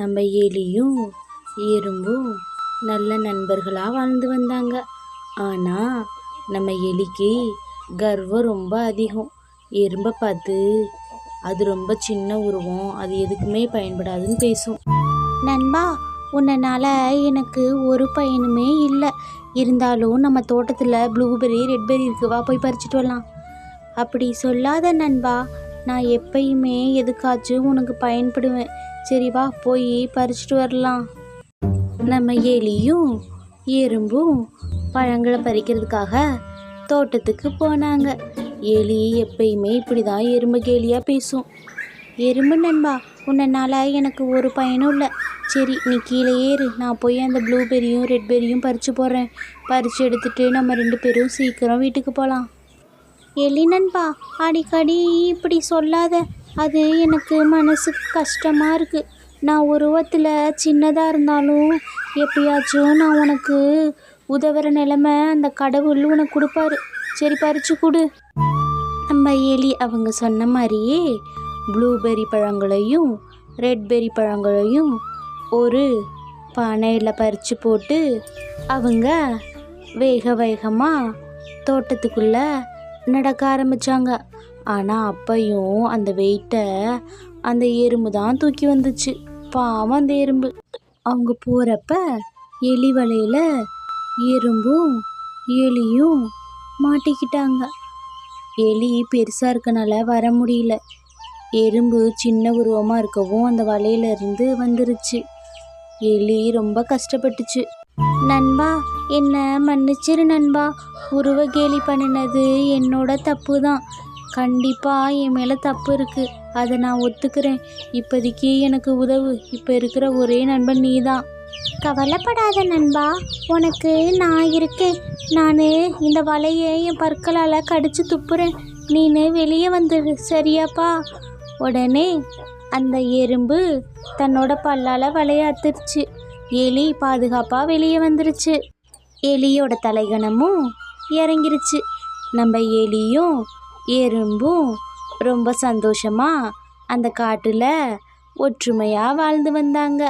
நம்ம எலியும் எறும்பும் நல்ல நண்பர்களாக வாழ்ந்து வந்தாங்க. ஆனால் நம்ம எலிக்கு கர்வம் ரொம்ப அதிகம். எறும்பை பார்த்து அது ரொம்ப சின்ன உருவம், அது எதுக்குமே பயன்படாதுன்னு பேசும். நண்பா, உன்னால் எனக்கு ஒரு பயனுமே இல்லை. இருந்தாலும் நம்ம தோட்டத்தில் ப்ளூபெர்ரி ரெட்பெர்ரி இருக்குவா, போய் பறிச்சுட்டு வரலாம். அப்படி சொல்லாத நண்பா, நான் எப்பயுமே எதுக்காச்சும் உனக்கு பயன்படுவேன். சரி வா, போய் பறிச்சுட்டு வரலாம். நம்ம எலியும் எறும்பும் பழங்களை பறிக்கிறதுக்காக தோட்டத்துக்கு போனாங்க. எலி எப்பயுமே இப்படி தான் எறும்பு கேலியாக பேசும். எறும்பு நண்பா, உன்னால் எனக்கு ஒரு பயனும் இல்லை. சரி, நீ கீழே ஏறு, நான் போய் அந்த ப்ளூபெர்ரியும் ரெட்பெர்ரியும் பறித்து போடுறேன். பறித்து எடுத்துகிட்டு நம்ம 2 பேரும் சீக்கிரம் வீட்டுக்கு போகலாம். எலி நண்பா, அடிக்கடி இப்படி சொல்லாத. அது எனக்கு மனசுக்கு கஷ்டமாக இருக்குது. நான் உருவத்தில் சின்னதாக இருந்தாலும் எப்பயாச்சும் நான் உனக்கு உதவுற நிலைமை அந்த கடவுள் உனக்கு கொடுப்பாரு. சரி, பறித்து கொடு. நம்ம எலி அவங்க சொன்ன மாதிரியே ப்ளூபெர்ரி பழங்களையும் ரெட்பெர்ரி பழங்களையும் ஒரு பானையில் பறித்து போட்டு அவங்க வேக வேகமாக தோட்டத்துக்குள்ளே நடக்க ஆரம்பித்தாங்க. ஆனால் அப்பையும் அந்த வெயிட்டை அந்த எறும்பு தான் தூக்கி வந்துச்சு. பாவம் அந்த எறும்பு. அவங்க போகிறப்ப எலி வலையில் எறும்பும் எலியும் மாட்டிக்கிட்டாங்க. எலி பெருசாக இருக்கனால வர முடியல. எறும்பு சின்ன உருவமாக இருக்கவும் அந்த வலையிலேருந்து வந்துருச்சு. எலி ரொம்ப கஷ்டப்பட்டுச்சு. நண்பா, என்னை மன்னிச்சிரு நண்பா. உருவ கேலி பண்ணினது என்னோட தப்பு தான். கண்டிப்பாக என் மேலே தப்பு இருக்குது, அதை நான் ஒத்துக்கிறேன். இப்போதைக்கு எனக்கு உதவு. இப்போ இருக்கிற ஒரே நண்பன் நீ தான். கவலைப்படாத நண்பா, உனக்கு நான் இருக்கேன். நான் இந்த வலையை என் பற்களால் கடிச்சு துப்புறேன். நீனு வெளியே வந்துடு, சரியாப்பா? உடனே அந்த எறும்பு தன்னோட பல்லால் வலையை அத்துருச்சு. எலி பாதுகாப்பாக வெளியே வந்துருச்சு. எலியோட தலைகணமும் இறங்கிருச்சு. நம்ம எலியும் எறும்பும் ரொம்ப சந்தோஷமாக அந்த காட்டில் ஒற்றுமையாக வாழ்ந்து வந்தாங்க.